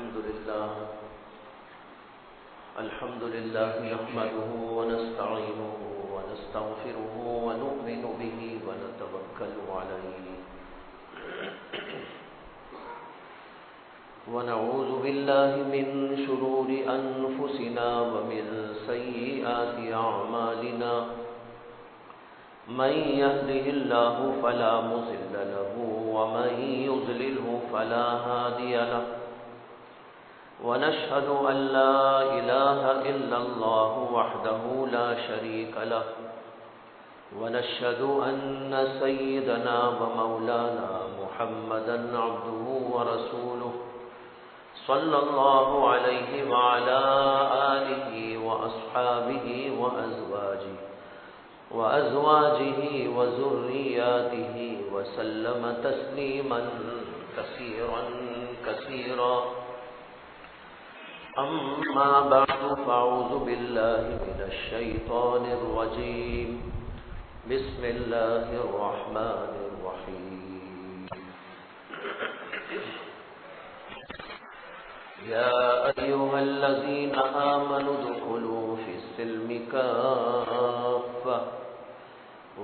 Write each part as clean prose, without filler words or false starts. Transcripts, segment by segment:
الحمد لله نحمده ونستعينه ونستغفره ونؤمن به ونتوكل عليه ونعوذ بالله من شرور أنفسنا ومن سيئات أعمالنا من يهده الله فلا مضل له ومن يضلله فلا هادي له ونشهد أن لا إله إلا الله وحده لا شريك له ونشهد أن سيدنا ومولانا محمدا عبده ورسوله صلى الله عليه وعلى آله وأصحابه وأزواجه وذرياته وسلم تسليما كثيرا كثيرا أما بعد فأعوذ بالله من الشيطان الرجيم بسم الله الرحمن الرحيم يا أيها الذين آمنوا ادخلوا في السلم كافة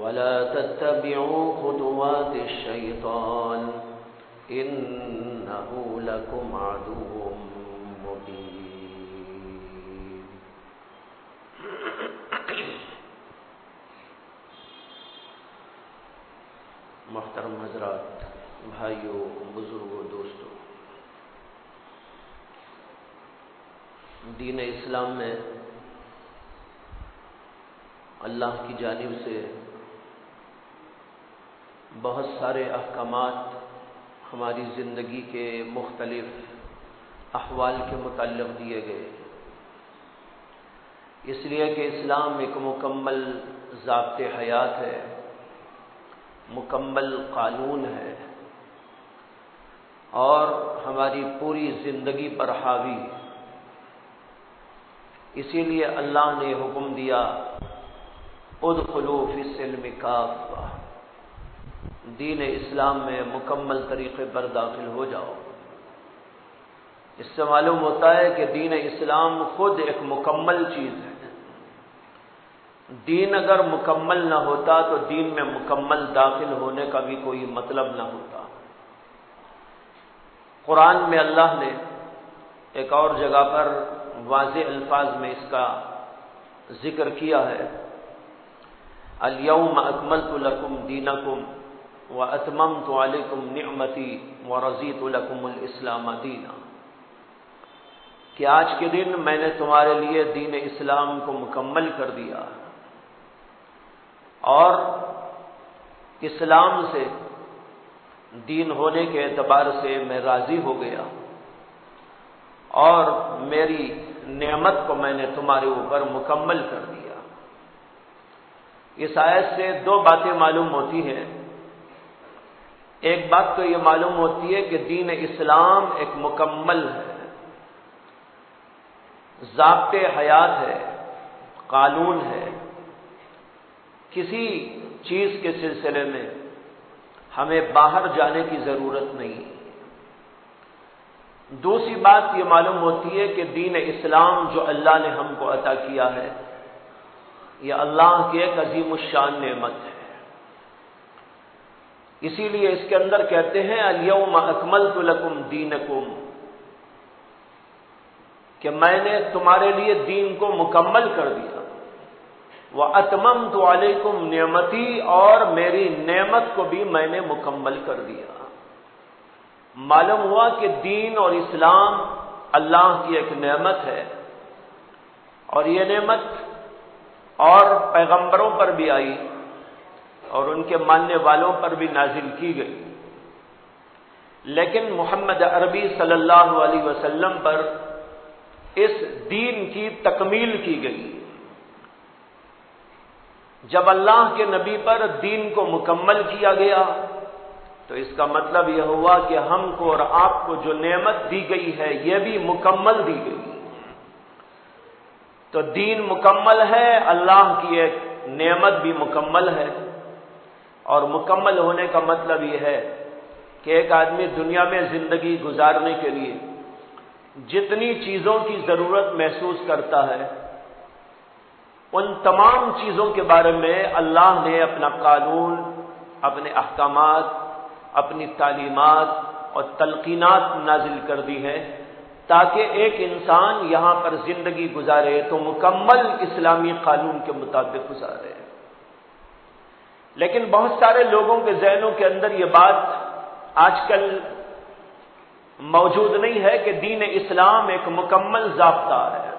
ولا تتبعوا خطوات الشيطان إنه لكم عدو مبين. محترم حضرات، بھائیوں، بزرگوں، دوستوں، دین اسلام میں اللہ کی جانب سے بہت سارے احکامات ہماری زندگی کے مختلف احوال کے متعلق دیے گئے، اس لیے کہ اسلام ایک مکمل ضابط حیات ہے، مکمل قانون ہے اور ہماری پوری زندگی پر حاوی. اسی لیے اللہ نے حکم دیا ادخلوا فی السلم کافہ، دین اسلام میں مکمل طریقے پر داخل ہو جاؤ. اس سے معلوم ہوتا ہے کہ دین اسلام خود ایک مکمل چیز ہے. دین اگر مکمل نہ ہوتا تو دین میں مکمل داخل ہونے کا بھی کوئی مطلب نہ ہوتا. قرآن میں اللہ نے ایک اور جگہ پر واضح الفاظ میں اس کا ذکر کیا ہے، الیوم اکملت لکم دینکم واتممت علیکم نعمتی ورضیت لکم الاسلام دینا، کہ آج کے دن میں نے تمہارے لیے دین اسلام کو مکمل کر دیا اور اسلام سے، دین ہونے کے اعتبار سے میں راضی ہو گیا اور میری نعمت کو میں نے تمہارے اوپر مکمل کر دیا. اس آیت سے دو باتیں معلوم ہوتی ہیں. ایک بات تو یہ معلوم ہوتی ہے کہ دین اسلام ایک مکمل ہے، ضابط حیات ہے، قانون ہے. کسی چیز کے سلسلے میں ہمیں باہر جانے کی ضرورت نہیں. دوسری بات یہ معلوم ہوتی ہے کہ دین اسلام جو اللہ نے ہم کو عطا کیا ہے، یہ اللہ کی ایک عظیم الشان نعمت ہے. اسی لیے اس کے اندر کہتے ہیں الیوم اکملت لکم دینکم، کہ میں نے تمہارے لیے دین کو مکمل کر دیا. وَأَتْمَمْتُ عَلَيْكُمْ نعمتی، اور میری نعمت کو بھی میں نے مکمل کر دیا. معلوم ہوا کہ دین اور اسلام اللہ کی ایک نعمت ہے اور یہ نعمت اور پیغمبروں پر بھی آئی اور ان کے ماننے والوں پر بھی نازل کی گئی، لیکن محمد عربی صلی اللہ علیہ وسلم پر اس دین کی تکمیل کی گئی. جب اللہ کے نبی پر دین کو مکمل کیا گیا تو اس کا مطلب یہ ہوا کہ ہم کو اور آپ کو جو نعمت دی گئی ہے یہ بھی مکمل دی گئی. تو دین مکمل ہے، اللہ کی ایک نعمت بھی مکمل ہے، اور مکمل ہونے کا مطلب یہ ہے کہ ایک آدمی دنیا میں زندگی گزارنے کے لیے جتنی چیزوں کی ضرورت محسوس کرتا ہے ان تمام چیزوں کے بارے میں اللہ نے اپنا قانون، اپنے احکامات، اپنی تعلیمات اور تلقینات نازل کر دی ہیں تاکہ ایک انسان یہاں پر زندگی گزارے تو مکمل اسلامی قانون کے مطابق گزارے۔ لیکن بہت سارے لوگوں کے ذہنوں کے اندر یہ بات آج کل موجود نہیں ہے کہ دین اسلام ایک مکمل ضابطہ ہے۔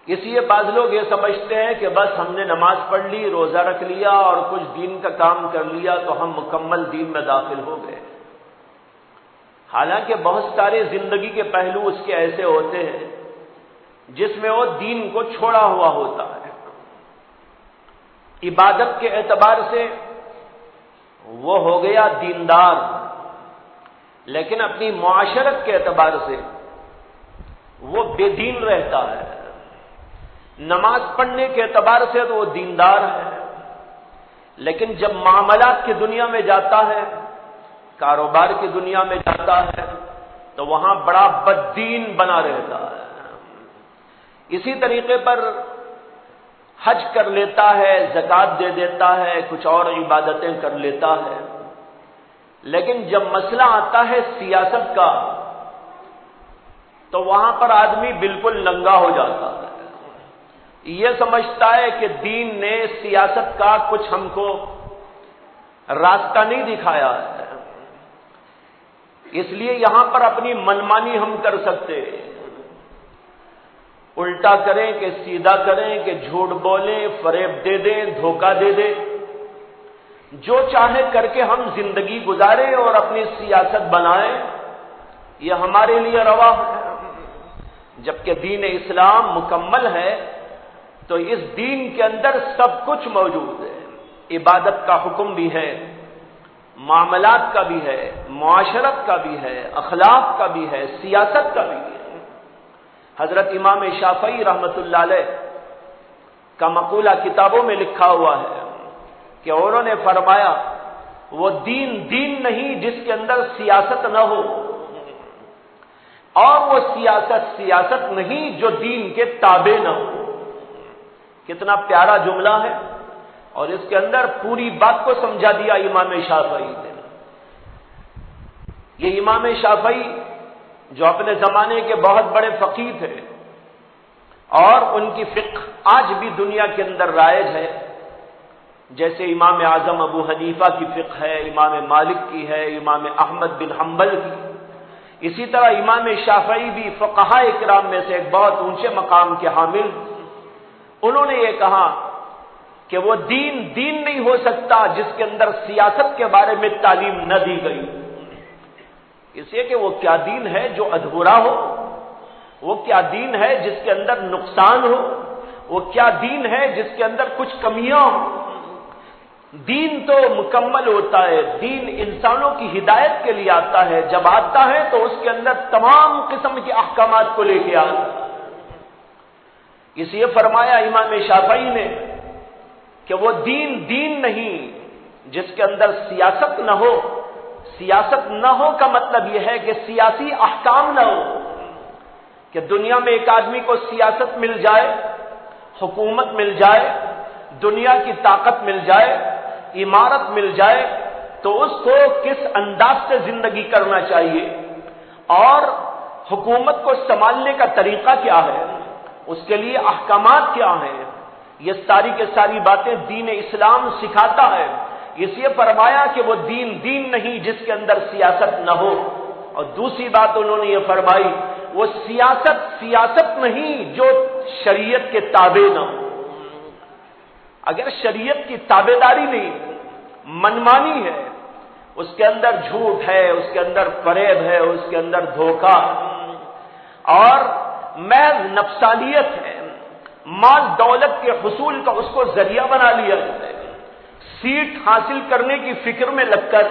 اس لیے بعض لوگ یہ سمجھتے ہیں کہ بس ہم نے نماز پڑھ لی، روزہ رکھ لیا اور کچھ دین کا کام کر لیا تو ہم مکمل دین میں داخل ہو گئے۔ حالانکہ بہت سارے زندگی کے پہلو اس کے ایسے ہوتے ہیں جس میں وہ دین کو چھوڑا ہوا ہوتا ہے۔ عبادت کے اعتبار سے وہ ہو گیا دیندار، لیکن اپنی معاشرت کے اعتبار سے وہ بے دین رہتا ہے۔ نماز پڑھنے کے اعتبار سے تو وہ دیندار ہے، لیکن جب معاملات کی دنیا میں جاتا ہے، کاروبار کی دنیا میں جاتا ہے تو وہاں بڑا بددین بنا رہتا ہے۔ اسی طریقے پر حج کر لیتا ہے، زکوٰۃ دے دیتا ہے، کچھ اور عبادتیں کر لیتا ہے، لیکن جب مسئلہ آتا ہے سیاست کا تو وہاں پر آدمی بالکل ننگا ہو جاتا ہے۔ یہ سمجھتا ہے کہ دین نے سیاست کا کچھ ہم کو راستہ نہیں دکھایا ہے، اس لیے یہاں پر اپنی منمانی ہم کر سکتے، الٹا کریں کہ سیدھا کریں کہ جھوٹ بولیں، فریب دے دیں، دھوکہ دے دیں، جو چاہے کر کے ہم زندگی گزاریں اور اپنی سیاست بنائیں، یہ ہمارے لیے روا ہے۔ جبکہ دین اسلام مکمل ہے تو اس دین کے اندر سب کچھ موجود ہے۔ عبادت کا حکم بھی ہے، معاملات کا بھی ہے، معاشرت کا بھی ہے، اخلاق کا بھی ہے، سیاست کا بھی ہے۔ حضرت امام شافعی رحمۃ اللہ علیہ کا مقولہ کتابوں میں لکھا ہوا ہے کہ انہوں نے فرمایا وہ دین دین نہیں جس کے اندر سیاست نہ ہو، اور وہ سیاست سیاست نہیں جو دین کے تابع نہ ہو۔ کتنا پیارا جملہ ہے، اور اس کے اندر پوری بات کو سمجھا دیا امام شافعی نے۔ یہ امام شافعی جو اپنے زمانے کے بہت بڑے فقیہ تھے اور ان کی فقہ آج بھی دنیا کے اندر رائج ہے، جیسے امام اعظم ابو حنیفہ کی فقہ ہے، امام مالک کی ہے، امام احمد بن حنبل کی، اسی طرح امام شافعی بھی فقہاء کرام میں سے ایک بہت اونچے مقام کے حامل۔ انہوں نے یہ کہا کہ وہ دین دین نہیں ہو سکتا جس کے اندر سیاست کے بارے میں تعلیم نہ دی گئی، اس لیے کہ وہ کیا دین ہے جو ادھورا ہو، وہ کیا دین ہے جس کے اندر نقصان ہو، وہ کیا دین ہے جس کے اندر کچھ کمیاں ہوں۔ دین تو مکمل ہوتا ہے، دین انسانوں کی ہدایت کے لیے آتا ہے، جب آتا ہے تو اس کے اندر تمام قسم کے احکامات کو لے کے آتا ہے۔ اس لیے فرمایا امام شافعی نے کہ وہ دین دین نہیں جس کے اندر سیاست نہ ہو۔ سیاست نہ ہو کا مطلب یہ ہے کہ سیاسی احکام نہ ہو، کہ دنیا میں ایک آدمی کو سیاست مل جائے، حکومت مل جائے، دنیا کی طاقت مل جائے، عمارت مل جائے، تو اس کو کس انداز سے زندگی کرنا چاہیے اور حکومت کو سنبھالنے کا طریقہ کیا ہے، اس کے لیے احکامات کیا ہیں، یہ ساری کے ساری باتیں دین اسلام سکھاتا ہے۔ اس لیے فرمایا کہ وہ دین دین نہیں جس کے اندر سیاست نہ ہو۔ اور دوسری بات انہوں نے یہ فرمائی وہ سیاست سیاست نہیں جو شریعت کے تابع نہ ہو۔ اگر شریعت کی تابع داری نہیں، منمانی ہے، اس کے اندر جھوٹ ہے، اس کے اندر فریب ہے، اس کے اندر دھوکہ اور محض نفسانیت ہے، مال دولت کے حصول کا اس کو ذریعہ بنا لیا جائے، سیٹ حاصل کرنے کی فکر میں لگ کر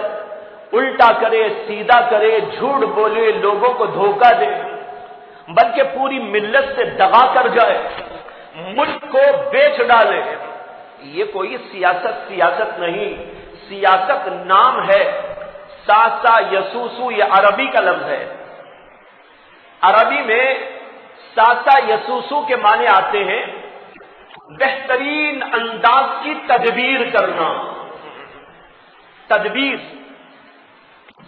الٹا کرے، سیدھا کرے، جھوٹ بولے، لوگوں کو دھوکہ دے، بلکہ پوری ملت سے دغا کر جائے، ملک کو بیچ ڈالے، یہ کوئی سیاست نہیں۔ سیاست نام ہے، ساسا یسوسو یہ عربی کا لفظ ہے، عربی میں ساسا یسوسو کے معنی آتے ہیں بہترین انداز کی تدبیر کرنا. تدبیر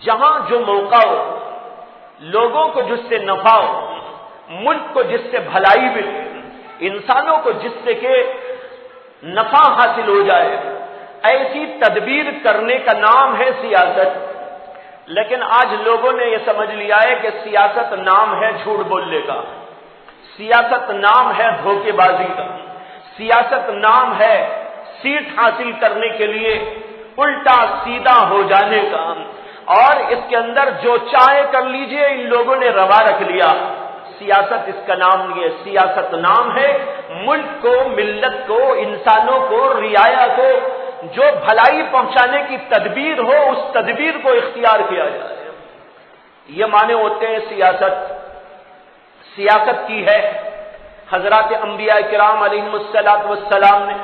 جہاں جو موقع ہو، لوگوں کو جس سے نفع ہو، ملک کو جس سے بھلائی ملے، انسانوں کو جس سے کہ نفع حاصل ہو جائے، ایسی تدبیر کرنے کا نام ہے سیاست. لیکن آج لوگوں نے یہ سمجھ لیا ہے کہ سیاست نام ہے جھوٹ بولنے کا، سیاست نام ہے دھوکے بازی کا، سیاست نام ہے سیٹ حاصل کرنے کے لیے الٹا سیدھا ہو جانے کا، اور اس کے اندر جو چاہے کر لیجئے ان لوگوں نے روا رکھ لیا. سیاست اس کا نام نہیں ہے، سیاست نام ہے ملک کو، ملت کو، انسانوں کو، رعایا کو جو بھلائی پہنچانے کی تدبیر ہو، اس تدبیر کو اختیار کیا جائے. یہ معنی ہوتے ہیں سیاست. سیاست کی ہے حضرات انبیاء کرام علیہم السلام نے.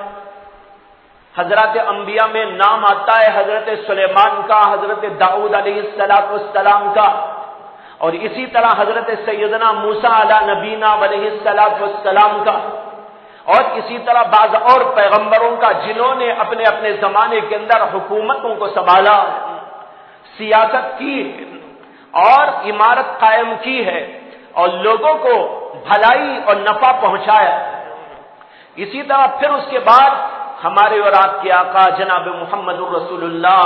حضرات انبیاء میں نام آتا ہے حضرت سلیمان کا، حضرت داؤد علیہ السلام کا، اور اسی طرح حضرت سیدنا موسیٰ علی نبینا علیہ السلام کا، اور اسی طرح بعض اور پیغمبروں کا جنہوں نے اپنے اپنے زمانے کے اندر حکومتوں کو سنبھالا، سیاست کی اور عمارت قائم کی ہے اور لوگوں کو بھلائی اور نفع پہنچایا. اسی طرح پھر اس کے بعد ہمارے اور آپ کے آقا جناب محمد رسول اللہ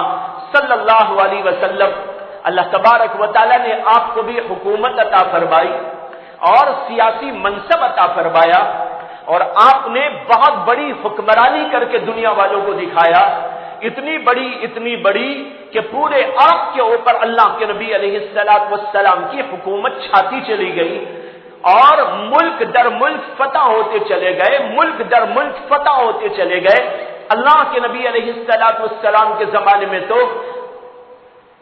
صلی اللہ علیہ وسلم، اللہ تبارک و تعالی نے آپ کو بھی حکومت عطا فرمائی اور سیاسی منصب عطا فرمایا، اور آپ نے بہت بڑی حکمرانی کر کے دنیا والوں کو دکھایا. اتنی بڑی کہ پورے عرب کے اوپر اللہ کے نبی علیہ السلام کی حکومت چھاتی چلی گئی، اور ملک در ملک فتح ہوتے چلے گئے، ملک در ملک فتح ہوتے چلے گئے. اللہ کے نبی علیہ السلام کے زمانے میں تو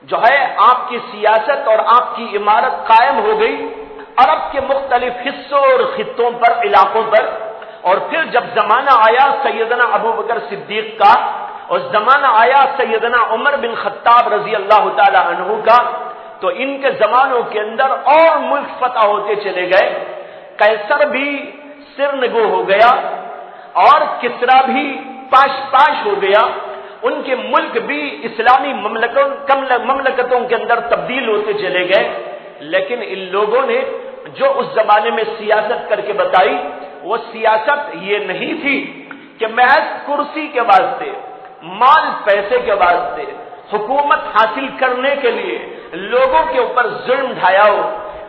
جو ہے آپ کی سیاست اور آپ کی عمارت قائم ہو گئی عرب کے مختلف حصوں اور خطوں پر، علاقوں پر. اور پھر جب زمانہ آیا سیدنا ابو بکر صدیق کا، اور زمانہ آیا سیدنا عمر بن خطاب رضی اللہ تعالی عنہ کا، تو ان کے زمانوں کے اندر اور ملک فتح ہوتے چلے گئے. قیصر بھی سرنگو ہو گیا اور کسرا بھی پاش ہو گیا. ان کے ملک بھی اسلامی مملکتوں کے اندر تبدیل ہوتے چلے گئے. لیکن ان لوگوں نے جو اس زمانے میں سیاست کر کے بتائی، وہ سیاست یہ نہیں تھی کہ محض کرسی کے واسطے، مال پیسے کے واسطے، حکومت حاصل کرنے کے لیے لوگوں کے اوپر ظلم ڈھایا ہو،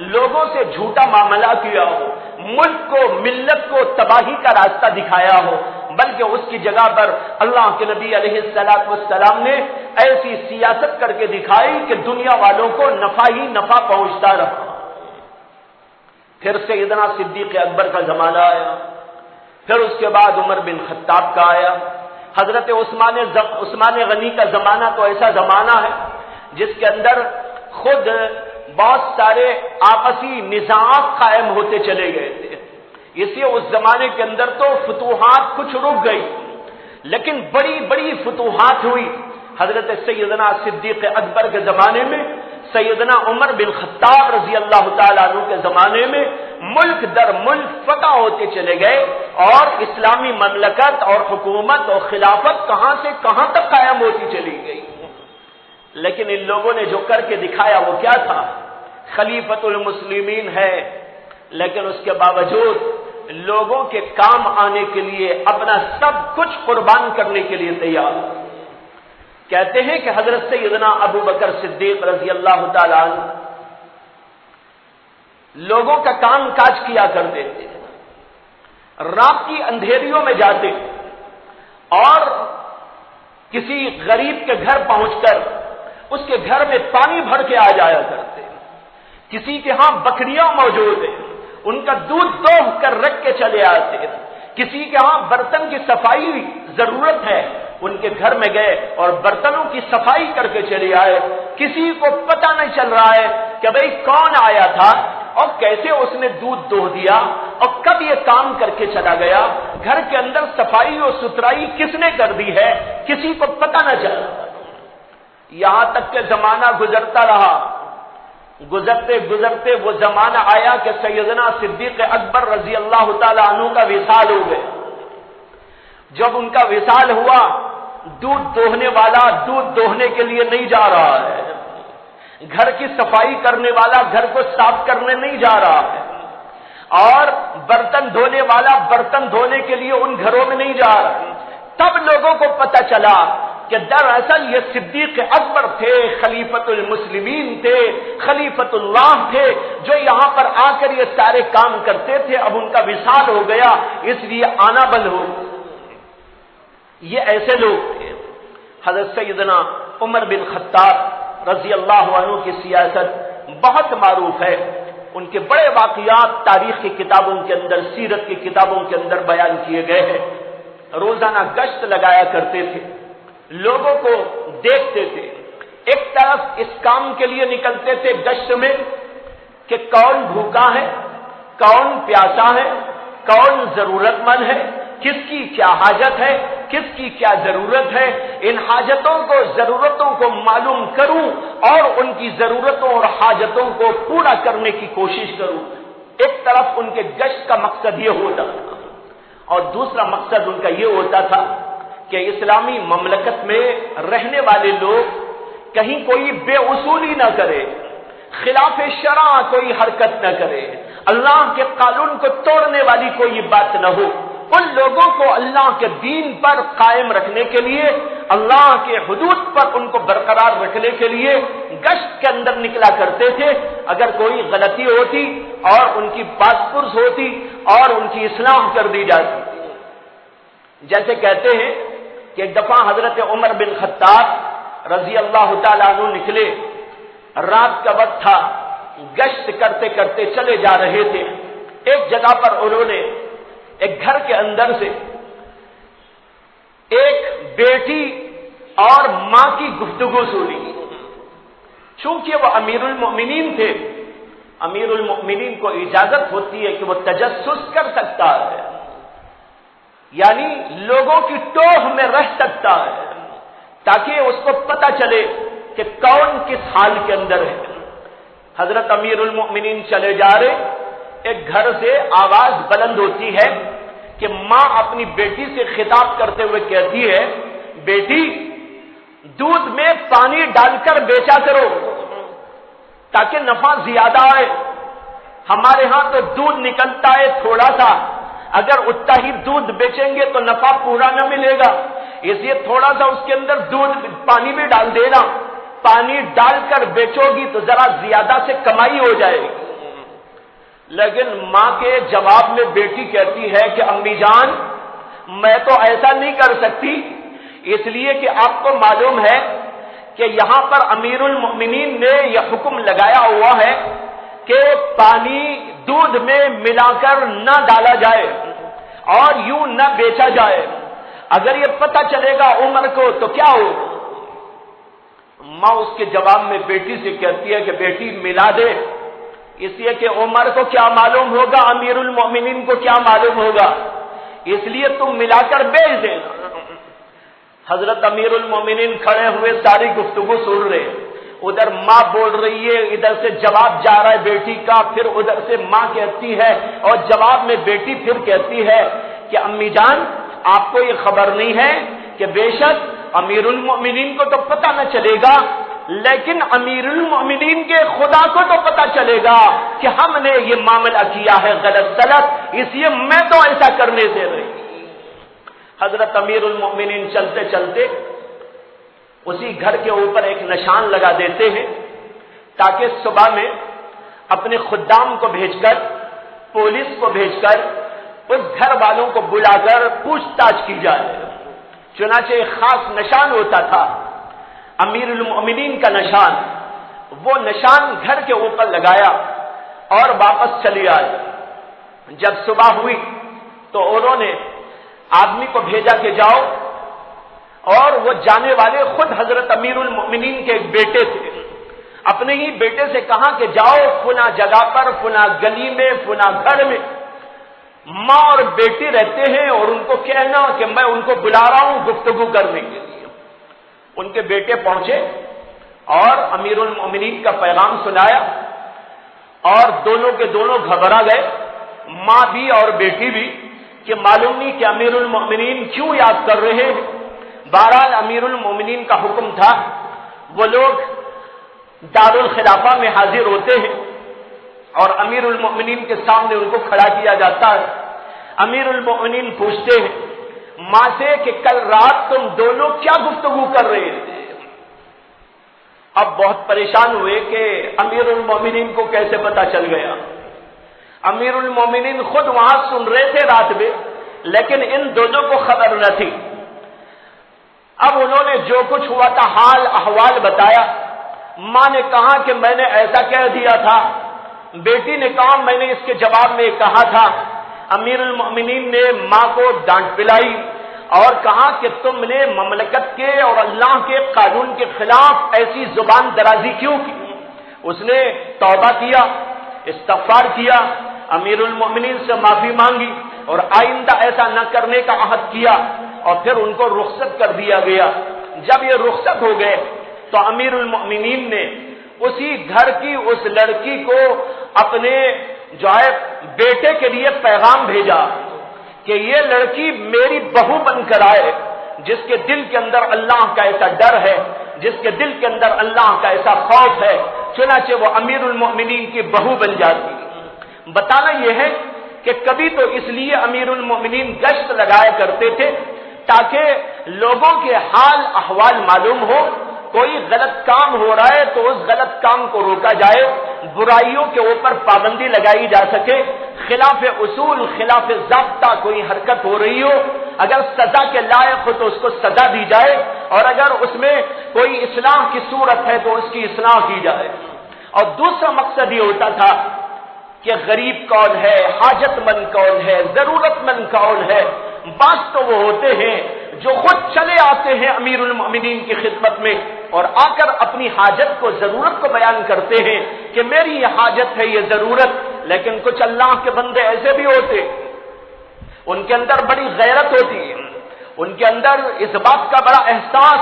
لوگوں سے جھوٹا معاملہ کیا ہو، ملک کو، ملت کو تباہی کا راستہ دکھایا ہو، بلکہ اس کی جگہ پر اللہ کے نبی علیہ السلام نے ایسی سیاست کر کے دکھائی کہ دنیا والوں کو نفع ہی نفع پہنچتا رہا. پھر سیدنا صدیق اکبر کا زمانہ آیا، پھر اس کے بعد عمر بن خطاب کا آیا، حضرت عثمان غنی کا زمانہ تو ایسا زمانہ ہے جس کے اندر خود بہت سارے آپسی نزاعات قائم ہوتے چلے گئے تھے. اس لیے اس زمانے کے اندر تو فتوحات کچھ رک گئی، لیکن بڑی بڑی فتوحات ہوئی. حضرت سیدنا صدیق اکبر کے زمانے میں، سیدنا عمر بن خطاب رضی اللہ تعالیٰ عنہ کے زمانے میں ملک در ملک فتح ہوتے چلے گئے، اور اسلامی مملکت اور حکومت اور خلافت کہاں سے کہاں تک قائم ہوتی چلی گئی. لیکن ان لوگوں نے جو کر کے دکھایا وہ کیا تھا؟ خلیفۃ المسلمین ہے، لیکن اس کے باوجود لوگوں کے کام آنے کے لیے اپنا سب کچھ قربان کرنے کے لیے تیار. کہتے ہیں کہ حضرت سیدنا ابو بکر صدیق رضی اللہ تعالی عنہ لوگوں کا کام کاج کیا کرتے تھے. رات کی اندھیریوں میں جاتے اور کسی غریب کے گھر پہنچ کر اس کے گھر میں پانی بھر کے آ جایا کرتے. کسی کے ہاں بکریاں موجود ہیں، ان کا دودھ دوہ کر رکھ کے چلے آتے. کسی کے ہاں برتن کی صفائی ضرورت ہے، ان کے گھر میں گئے اور برتنوں کی صفائی کر کے چلے آئے. کسی کو پتہ نہیں چل رہا ہے کہ بھئی کون آیا تھا اور کیسے اس نے دودھ دوہ دیا اور کب یہ کام کر کے چلا گیا، گھر کے اندر صفائی اور ستھرائی کس نے کر دی ہے، کسی کو پتہ نہ چلا. یہاں تک کہ زمانہ گزرتا رہا، گزرتے گزرتے وہ زمانہ آیا کہ سیدنا صدیق اکبر رضی اللہ تعالی عنہ کا وصال ہو گیا۔ جب ان کا وصال ہوا، دودھ دوہنے والا دودھ دوہنے کے لیے نہیں جا رہا ہے، گھر کی صفائی کرنے والا گھر کو صاف کرنے نہیں جا رہا ہے، اور برتن دھونے والا برتن دھونے کے لیے ان گھروں میں نہیں جا رہا۔ تب لوگوں کو پتہ چلا کہ دراصل یہ صدیق اکبر تھے، خلیفۃ المسلمین تھے، خلیفۃ اللہ تھے، جو یہاں پر آ کر یہ سارے کام کرتے تھے۔ اب ان کا وصال ہو گیا، اس لیے آنا بند ہو۔ یہ ایسے لوگ تھے۔ حضرت سیدنا عمر بن خطاب رضی اللہ عنہ کی سیاست بہت معروف ہے، ان کے بڑے واقعات تاریخ کی کتابوں کے اندر، سیرت کی کتابوں کے اندر بیان کیے گئے ہیں۔ روزانہ گشت لگایا کرتے تھے، لوگوں کو دیکھتے تھے، ایک طرف اس کام کے لیے نکلتے تھے گشت میں کہ کون بھوکا ہے، کون پیاسا ہے، کون ضرورت مند ہے، کس کی کیا حاجت ہے، کس کی کیا ضرورت ہے، ان حاجتوں کو ضرورتوں کو معلوم کروں اور ان کی ضرورتوں اور حاجتوں کو پورا کرنے کی کوشش کروں۔ ایک طرف ان کے گشت کا مقصد یہ ہوتا تھا، اور دوسرا مقصد ان کا یہ ہوتا تھا کہ اسلامی مملکت میں رہنے والے لوگ کہیں کوئی بے اصولی نہ کرے، خلاف شرع کوئی حرکت نہ کرے، اللہ کے قانون کو توڑنے والی کوئی بات نہ ہو۔ ان لوگوں کو اللہ کے دین پر قائم رکھنے کے لیے، اللہ کے حدود پر ان کو برقرار رکھنے کے لیے گشت کے اندر نکلا کرتے تھے۔ اگر کوئی غلطی ہوتی اور ان کی بات پرس ہوتی اور ان کی اصلاح کر دی جاتی۔ جیسے کہتے ہیں کہ ایک دفعہ حضرت عمر بن خطاب رضی اللہ تعالیٰ عنہ نکلے، رات کا وقت تھا، گشت کرتے کرتے چلے جا رہے تھے۔ ایک جگہ پر انہوں نے ایک گھر کے اندر سے ایک بیٹی اور ماں کی گفتگو سنی۔ چونکہ وہ امیر المؤمنین تھے، امیر المؤمنین کو اجازت ہوتی ہے کہ وہ تجسس کر سکتا ہے، یعنی لوگوں کی ٹوہ میں رہ سکتا ہے، تاکہ اس کو پتہ چلے کہ کون کس حال کے اندر ہے۔ حضرت امیر المؤمنین چلے جا رہے، ایک گھر سے آواز بلند ہوتی ہے کہ ماں اپنی بیٹی سے خطاب کرتے ہوئے کہتی ہے، بیٹی دودھ میں پانی ڈال کر بیچا کرو تاکہ نفع زیادہ آئے۔ ہمارے ہاں تو دودھ نکلتا ہے تھوڑا سا، اگر اتنا ہی دودھ بیچیں گے تو نفع پورا نہ ملے گا، اس لیے تھوڑا سا اس کے اندر دودھ پانی بھی ڈال دینا، پانی ڈال کر بیچو گی تو ذرا زیادہ سے کمائی ہو جائے گی۔ لیکن ماں کے جواب میں بیٹی کہتی ہے کہ امی جان میں تو ایسا نہیں کر سکتی، اس لیے کہ آپ کو معلوم ہے کہ یہاں پر امیر المؤمنین نے یہ حکم لگایا ہوا ہے کہ پانی دودھ میں ملا کر نہ ڈالا جائے اور یوں نہ بیچا جائے، اگر یہ پتہ چلے گا عمر کو تو کیا ہو۔ ماں اس کے جواب میں بیٹی سے کہتی ہے کہ بیٹی ملا دے، اس لیے کہ عمر کو کیا معلوم ہوگا، امیر المؤمنین کو کیا معلوم ہوگا، اس لیے تم ملا کر بیچ دینا۔ حضرت امیر المؤمنین کھڑے ہوئے ساری گفتگو سن رہے، ادھر ماں بول رہی ہے، ادھر سے جواب جا رہا ہے بیٹی کا، پھر ادھر سے ماں کہتی ہے اور جواب میں بیٹی پھر کہتی ہے کہ امی جان آپ کو یہ خبر نہیں ہے کہ بے شک امیر المؤمنین کو تو پتہ نہ چلے گا، لیکن امیر المؤمنین کے خدا کو تو پتہ چلے گا کہ ہم نے یہ معاملہ کیا ہے غلط سلط، اس لیے میں تو ایسا کرنے سے رہی۔ حضرت امیر المؤمنین چلتے چلتے اسی گھر کے اوپر ایک نشان لگا دیتے ہیں تاکہ صبح میں اپنے خدام کو بھیج کر، پولیس کو بھیج کر اس گھر والوں کو بلا کر پوچھ تاچھ کی جائے۔ چنانچہ ایک خاص نشان ہوتا تھا امیر المؤمنین کا نشان، وہ نشان گھر کے اوپر لگایا اور واپس چلی آئے۔ جب صبح ہوئی تو انہوں نے آدمی کو بھیجا کہ جاؤ، اور وہ جانے والے خود حضرت امیر المؤمنین کے ایک بیٹے تھے، اپنے ہی بیٹے سے کہا کہ جاؤ فلاں جگہ پر، فلاں گلی میں، فلاں گھر میں ماں اور بیٹی رہتے ہیں، اور ان کو کہنا کہ میں ان کو بلا رہا ہوں گفتگو کرنے کے لیے۔ ان کے بیٹے پہنچے اور امیر المؤمنین کا پیغام سنایا اور دونوں کے دونوں گھبرا گئے، ماں بھی اور بیٹی بھی، کہ معلوم نہیں کہ امیر المومنین کیوں یاد کر رہے ہیں۔ بہرحال امیر المومنین کا حکم تھا، وہ لوگ دارالخلافہ میں حاضر ہوتے ہیں اور امیر المومنین کے سامنے ان کو کھڑا کیا جاتا ہے۔ امیر المومنین پوچھتے ہیں ماں سے کہ کل رات تم دونوں کیا گفتگو کر رہے تھے؟ اب بہت پریشان ہوئے کہ امیر المومنین کو کیسے پتا چل گیا۔ امیر المومنین خود وہاں سن رہے تھے رات میں، لیکن ان دونوں کو خبر نہ تھی۔ اب انہوں نے جو کچھ ہوا تھا حال احوال بتایا۔ ماں نے کہا کہ میں نے ایسا کہہ دیا تھا، بیٹی نے کہا میں نے اس کے جواب میں کہا تھا۔ امیر المومنین نے ماں کو ڈانٹ پلائی اور کہا کہ تم نے مملکت کے اور اللہ کے قانون کے خلاف ایسی زبان درازی کیوں کی؟ اس نے توبہ کیا، استغفار کیا، امیر المومنین سے معافی مانگی اور آئندہ ایسا نہ کرنے کا عہد کیا، اور پھر ان کو رخصت کر دیا گیا۔ جب یہ رخصت ہو گئے تو امیر المومنین نے اسی گھر کی اس لڑکی کو اپنے جو ہے بیٹے کے لیے پیغام بھیجا کہ یہ لڑکی میری بہو بن کر آئے، جس کے دل کے اندر اللہ کا ایسا ڈر ہے، جس کے دل کے اندر اللہ کا ایسا خوف ہے۔ چنانچہ وہ امیر المومنین کی بہو بن جاتی۔ بتانا یہ ہے کہ کبھی تو اس لیے امیر المومنین گشت لگایا کرتے تھے تاکہ لوگوں کے حال احوال معلوم ہو، کوئی غلط کام ہو رہا ہے تو اس غلط کام کو روکا جائے، برائیوں کے اوپر پابندی لگائی جا سکے، خلاف اصول خلاف ضابطہ کوئی حرکت ہو رہی ہو، اگر سزا کے لائق ہو تو اس کو سزا دی جائے، اور اگر اس میں کوئی اصلاح کی صورت ہے تو اس کی اصلاح کی جائے۔ اور دوسرا مقصد یہ ہوتا تھا کہ غریب کون ہے، حاجت مند کون ہے، ضرورت مند کون ہے۔ بعض تو وہ ہوتے ہیں جو خود چلے آتے ہیں امیر المومنین کی خدمت میں اور آ کر اپنی حاجت کو، ضرورت کو بیان کرتے ہیں کہ میری یہ حاجت ہے، یہ ضرورت۔ لیکن کچھ اللہ کے بندے ایسے بھی ہوتے، ان کے اندر بڑی غیرت ہوتی ہے، ان کے اندر اس بات کا بڑا احساس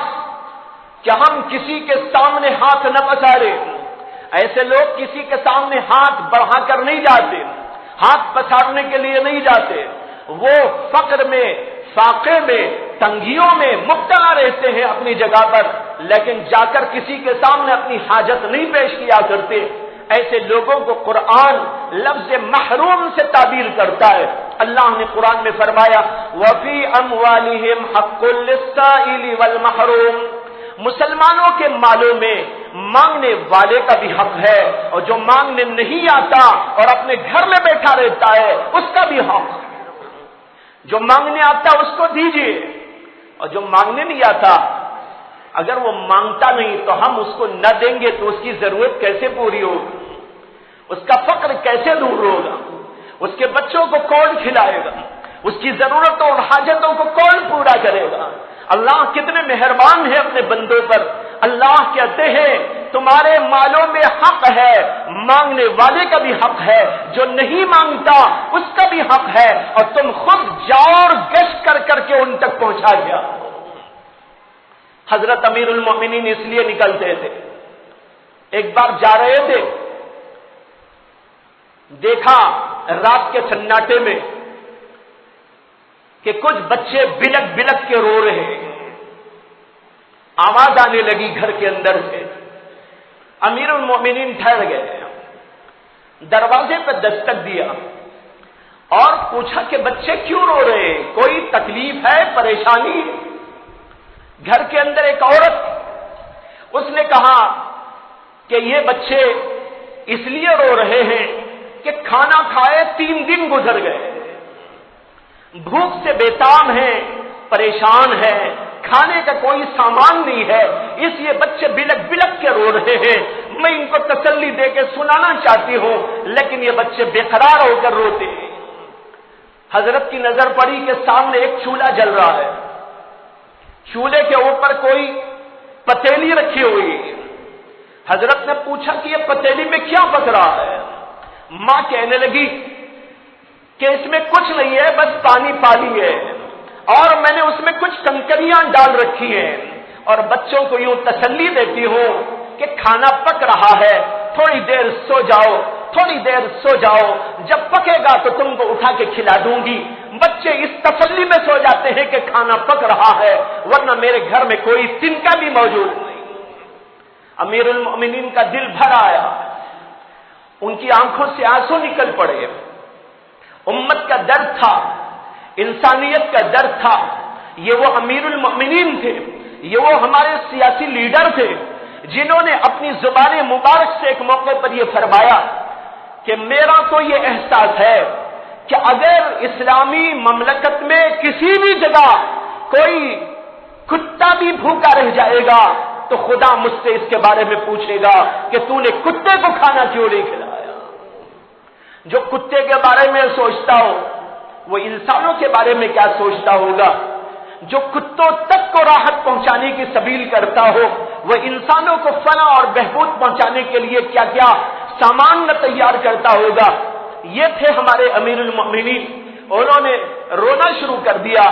کہ ہم کسی کے سامنے ہاتھ نہ پسارے۔ ایسے لوگ کسی کے سامنے ہاتھ بڑھا کر نہیں جاتے، ہاتھ پسارنے کے لیے نہیں جاتے، وہ فقر میں، فاقے میں، تنگیوں میں مبتلا رہتے ہیں اپنی جگہ پر، لیکن جا کر کسی کے سامنے اپنی حاجت نہیں پیش کیا کرتے۔ ایسے لوگوں کو قرآن لفظ محروم سے تعبیر کرتا ہے۔ اللہ نے قرآن میں فرمایا وَفِي أَمْوَالِهِمْ حَقٌّ لِلسَّائِلِ وَالْمَحْرُومِ، مسلمانوں کے مالوں میں مانگنے والے کا بھی حق ہے، اور جو مانگنے نہیں آتا اور اپنے گھر میں بیٹھا رہتا ہے اس کا بھی حق۔ جو مانگنے آتا اس کو دیجیے، اور جو مانگنے نہیں آتا اگر وہ مانگتا نہیں تو ہم اس کو نہ دیں گے تو اس کی ضرورت کیسے پوری ہوگی، اس کا فقر کیسے دور ہوگا، اس کے بچوں کو کون کھلائے گا، اس کی ضرورتوں اور حاجتوں کو کون پورا کرے گا۔ اللہ کتنے مہربان ہے اپنے بندوں پر۔ اللہ کہتے ہیں تمہارے مالوں میں حق ہے، مانگنے والے کا بھی حق ہے، جو نہیں مانگتا اس کا بھی حق ہے، اور تم خود جاؤ اور گشت کر کر کے ان تک پہنچا گیا۔ حضرت امیر المومنین اس لیے نکلتے تھے، ایک بار جا رہے تھے، دیکھا رات کے سناٹے میں کہ کچھ بچے بلک بلک کے رو رہے ہیں، آواز آنے لگی گھر کے اندر سے۔ امیر المومنین ٹھہر گئے، دروازے پہ دستک دیا اور پوچھا کہ بچے کیوں رو رہے ہیں، کوئی تکلیف ہے، پریشانی؟ گھر کے اندر ایک عورت، اس نے کہا کہ یہ بچے اس لیے رو رہے ہیں کہ کھانا کھائے 3 دن گزر گئے، بھوک سے بےتام ہیں، پریشان ہیں، کھانے کا کوئی سامان نہیں ہے، اس لیے بچے بلک بلک کے رو رہے ہیں۔ میں ان کو تسلی دے کے سنانا چاہتی ہوں لیکن یہ بچے بے قرار ہو کر روتے ہیں۔ حضرت کی نظر پڑی کہ سامنے ایک چولہا جل رہا ہے، چولہے کے اوپر کوئی پتیلی رکھی ہوئی ہے۔ حضرت نے پوچھا کہ یہ پتیلی میں کیا پک رہا ہے؟ ماں کہنے لگی کہ اس میں کچھ نہیں ہے، بس پانی پانی ہے، اور میں نے اس میں کچھ کنکریاں ڈال رکھی ہیں، اور بچوں کو یوں تسلی دیتی ہوں کہ کھانا پک رہا ہے، تھوڑی دیر سو جاؤ، تھوڑی دیر سو جاؤ، جب پکے گا تو تم کو اٹھا کے کھلا دوں گی۔ بچے اس تسلی میں سو جاتے ہیں کہ کھانا پک رہا ہے، ورنہ میرے گھر میں کوئی تنکا بھی موجود نہیں۔ امیر المؤمنین کا دل بھر آیا، ان کی آنکھوں سے آنسو نکل پڑے۔ امت کا درد تھا، انسانیت کا درد تھا۔ یہ وہ امیر المؤمنین تھے، یہ وہ ہمارے سیاسی لیڈر تھے جنہوں نے اپنی زبان مبارک سے ایک موقع پر یہ فرمایا کہ میرا تو یہ احساس ہے کہ اگر اسلامی مملکت میں کسی بھی جگہ کوئی کتا بھی بھوکا رہ جائے گا تو خدا مجھ سے اس کے بارے میں پوچھے گا کہ تو نے کتے کو کھانا کیوں نہیں کھلایا۔ جو کتے کے بارے میں سوچتا ہو وہ انسانوں کے بارے میں کیا سوچتا ہوگا؟ جو کتوں تک کو راحت پہنچانے کی سبیل کرتا ہو وہ انسانوں کو فنا اور بہبود پہنچانے کے لیے کیا کیا سامان نہ تیار کرتا ہوگا۔ یہ تھے ہمارے امیر المؤمنین۔ انہوں نے رونا شروع کر دیا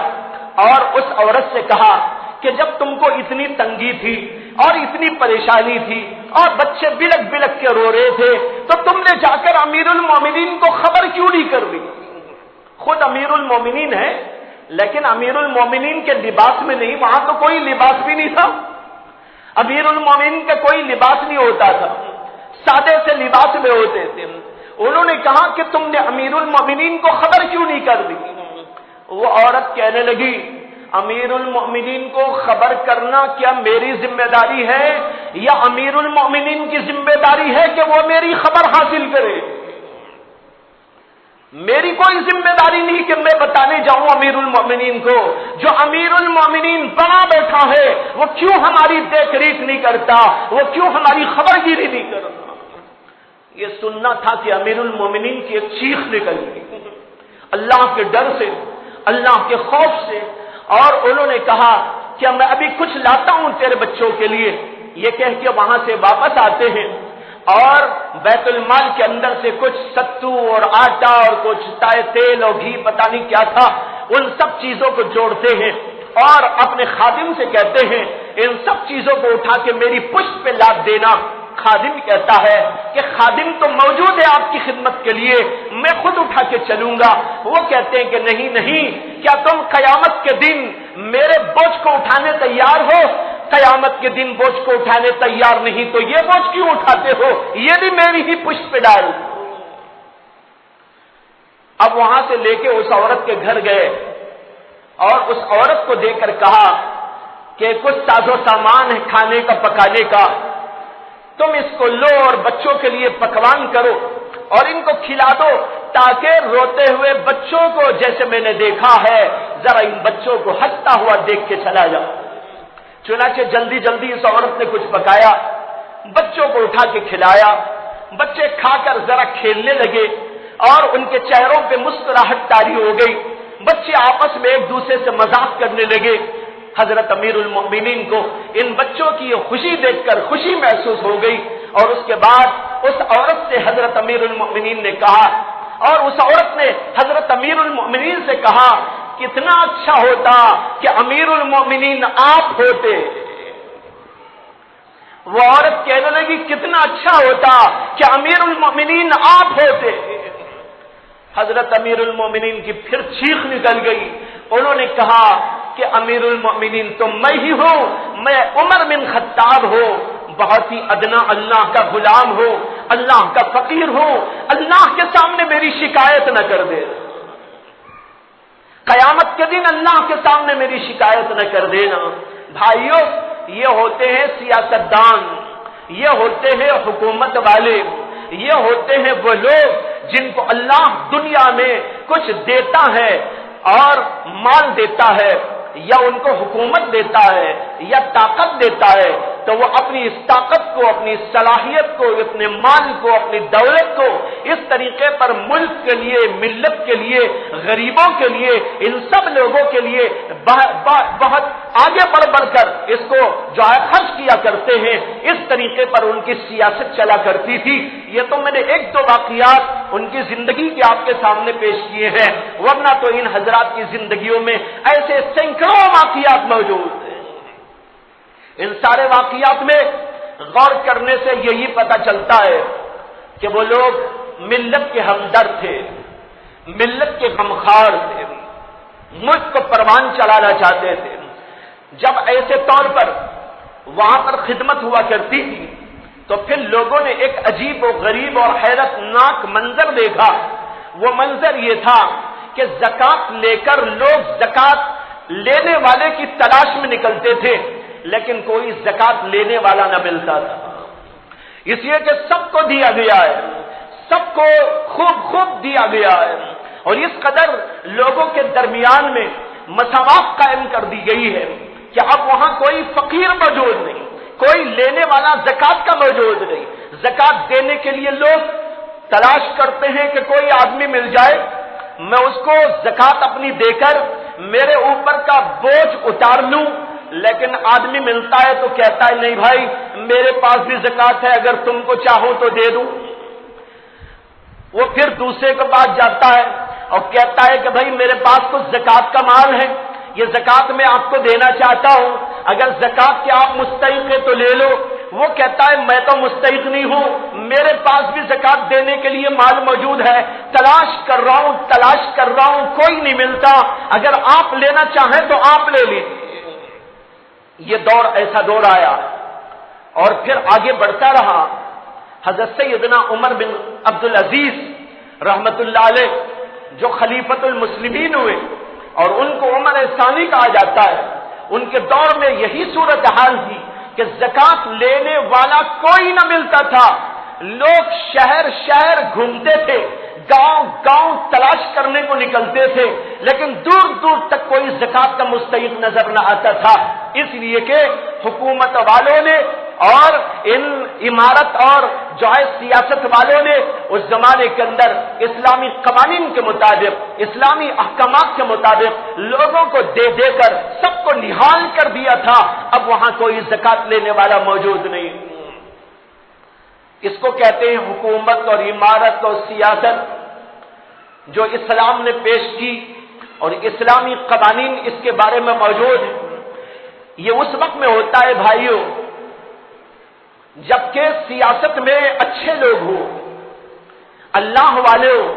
اور اس عورت سے کہا کہ جب تم کو اتنی تنگی تھی اور اتنی پریشانی تھی اور بچے بلک بلک کے رو رہے تھے تو تم نے جا کر امیر المؤمنین کو خبر کیوں نہیں کر دی؟ خود امیر المؤمنین ہے لیکن امیر المومنین کے لباس میں نہیں، وہاں تو کوئی لباس بھی نہیں تھا۔ امیر المومنین کا کوئی لباس نہیں ہوتا تھا، سادے سے لباس میں ہوتے تھے۔ انہوں نے کہا کہ تم نے امیر المومنین کو خبر کیوں نہیں کر دی؟ وہ عورت کہنے لگی امیر المومنین کو خبر کرنا کیا میری ذمہ داری ہے یا امیر المومنین کی ذمہ داری ہے کہ وہ میری خبر حاصل کرے؟ میری کوئی ذمہ داری نہیں کہ میں بتانے جاؤں امیر المؤمنین کو۔ جو امیر المؤمنین بنا بیٹھا ہے وہ کیوں ہماری دیکھ ریکھ نہیں کرتا، وہ کیوں ہماری خبر گیری نہیں کرتا؟ یہ سننا تھا کہ امیر المؤمنین کی ایک چیخ نکل گئی اللہ کے ڈر سے، اللہ کے خوف سے، اور انہوں نے کہا کہ میں ابھی کچھ لاتا ہوں تیرے بچوں کے لیے۔ یہ کہہ کے وہاں سے واپس آتے ہیں اور بیت المال کے اندر سے کچھ ستو اور آٹا اور کچھ تیل اور گھی پتہ نہیں کیا تھا، ان سب چیزوں کو جوڑتے ہیں اور اپنے خادم سے کہتے ہیں ان سب چیزوں کو اٹھا کے میری پشت پہ لاد دینا۔ خادم کہتا ہے کہ خادم تو موجود ہے آپ کی خدمت کے لیے، میں خود اٹھا کے چلوں گا۔ وہ کہتے ہیں کہ نہیں نہیں، کیا تم قیامت کے دن میرے بوجھ کو اٹھانے تیار ہو؟ قیامت کے دن بوجھ کو اٹھانے تیار نہیں تو یہ بوجھ کیوں اٹھاتے ہو؟ یہ بھی میری ہی پشت پہ ڈال۔ اب وہاں سے لے کے اس عورت کے گھر گئے اور اس عورت کو دے کر کہا کہ کچھ ساز و سامان ہے کھانے کا پکانے کا، تم اس کو لو اور بچوں کے لیے پکوان کرو اور ان کو کھلا دو تاکہ روتے ہوئے بچوں کو جیسے میں نے دیکھا ہے ذرا ان بچوں کو ہنستا ہوا دیکھ کے چلا جاؤ۔ چنانچہ جلدی جلدی اس عورت نے کچھ پکایا، بچوں کو اٹھا کے کھلایا، بچے کھا کر ذرا کھیلنے لگے اور ان کے چہروں پہ مسکراہٹ طاری ہو گئی، بچے آپس میں ایک دوسرے سے مذاق کرنے لگے۔ حضرت امیر المؤمنین کو ان بچوں کی یہ خوشی دیکھ کر خوشی محسوس ہو گئی اور اس کے بعد اس عورت سے حضرت امیر المؤمنین نے کہا، اور اس عورت نے حضرت امیر المؤمنین سے کہا کتنا اچھا ہوتا کہ امیر المؤمنین آپ ہوتے۔ وہ عورت کہنے لگی کتنا اچھا ہوتا کہ امیر المؤمنین آپ ہوتے۔ حضرت امیر المؤمنین کی پھر چیخ نکل گئی، انہوں نے کہا کہ امیر المؤمنین تو میں ہی ہوں، میں عمر بن خطاب ہوں، بہت ہی ادنا اللہ کا غلام ہوں، اللہ کا فقیر ہوں، اللہ کے سامنے میری شکایت نہ کر دے، قیامت کے دن اللہ کے سامنے میری شکایت نہ کر دینا۔ بھائیوں، یہ ہوتے ہیں سیاستدان، یہ ہوتے ہیں حکومت والے، یہ ہوتے ہیں وہ لوگ جن کو اللہ دنیا میں کچھ دیتا ہے اور مال دیتا ہے یا ان کو حکومت دیتا ہے یا طاقت دیتا ہے تو وہ اپنی اس طاقت کو، اپنی صلاحیت کو، اپنے مال کو، اپنی دولت کو اس طریقے پر ملک کے لیے، ملت کے لیے، غریبوں کے لیے، ان سب لوگوں کے لیے بہت آگے بڑھ کر اس کو جو ہے خرچ کیا کرتے ہیں، اس طریقے پر ان کی سیاست چلا کرتی تھی۔ یہ تو میں نے ایک دو واقعات ان کی زندگی کے آپ کے سامنے پیش کیے ہیں، ورنہ تو ان حضرات کی زندگیوں میں ایسے سینکڑوں واقعات موجود ہیں۔ ان سارے واقعات میں غور کرنے سے یہی پتہ چلتا ہے کہ وہ لوگ ملت کے ہمدرد تھے، ملت کے غمخوار تھے، ملک کو پروان چلانا چاہتے تھے۔ جب ایسے طور پر وہاں پر خدمت ہوا کرتی تھی تو پھر لوگوں نے ایک عجیب و غریب اور حیرت ناک منظر دیکھا۔ وہ منظر یہ تھا کہ زکات لے کر لوگ زکات لینے والے کی تلاش میں نکلتے تھے، لیکن کوئی زکات لینے والا نہ ملتا تھا، اس لیے کہ سب کو دیا گیا ہے، سب کو خوب دیا گیا ہے، اور اس قدر لوگوں کے درمیان میں مساوات قائم کر دی گئی ہے کہ اب وہاں کوئی فقیر موجود نہیں، کوئی لینے والا زکات کا موجود نہیں۔ زکات دینے کے لیے لوگ تلاش کرتے ہیں کہ کوئی آدمی مل جائے، میں اس کو زکات اپنی دے کر میرے اوپر کا بوجھ اتار لوں، لیکن آدمی ملتا ہے تو کہتا ہے نہیں بھائی میرے پاس بھی زکات ہے، اگر تم کو چاہو تو دے دوں۔ وہ پھر دوسرے کے پاس جاتا ہے اور کہتا ہے کہ بھائی میرے پاس تو زکات کا مال ہے، یہ زکات میں آپ کو دینا چاہتا ہوں، اگر زکات کے آپ مستحق ہیں تو لے لو۔ وہ کہتا ہے میں تو مستحق نہیں ہوں، میرے پاس بھی زکات دینے کے لیے مال موجود ہے، تلاش کر رہا ہوں کوئی نہیں ملتا، اگر آپ لینا چاہیں تو آپ لے لیجیے۔ یہ دور ایسا دور آیا اور پھر آگے بڑھتا رہا۔ حضرت سیدنا عمر بن عبدالعزیز رحمت اللہ علیہ جو خلیفۃ المسلمین ہوئے اور ان کو عمر ثانی کہا جاتا ہے، ان کے دور میں یہی صورتحال تھی کہ زکات لینے والا کوئی نہ ملتا تھا، لوگ شہر شہر گھومتے تھے، گاؤں گاؤں تلاش کرنے کو نکلتے تھے، لیکن دور دور تک کوئی زکات کا مستحق نظر نہ آتا تھا، اس لیے کہ حکومت والوں نے اور ان عمارت اور جو ہے سیاست والوں نے اس زمانے کے اندر اسلامی قوانین کے مطابق، اسلامی احکامات کے مطابق لوگوں کو دے دے کر سب کو نہال کر دیا تھا، اب وہاں کوئی زکات لینے والا موجود نہیں۔ اس کو کہتے ہیں حکومت اور عمارت اور سیاست جو اسلام نے پیش کی اور اسلامی قوانین اس کے بارے میں موجود ہیں۔ یہ اس وقت میں ہوتا ہے بھائیوں جبکہ سیاست میں اچھے لوگ ہوں، اللہ والے ہوں،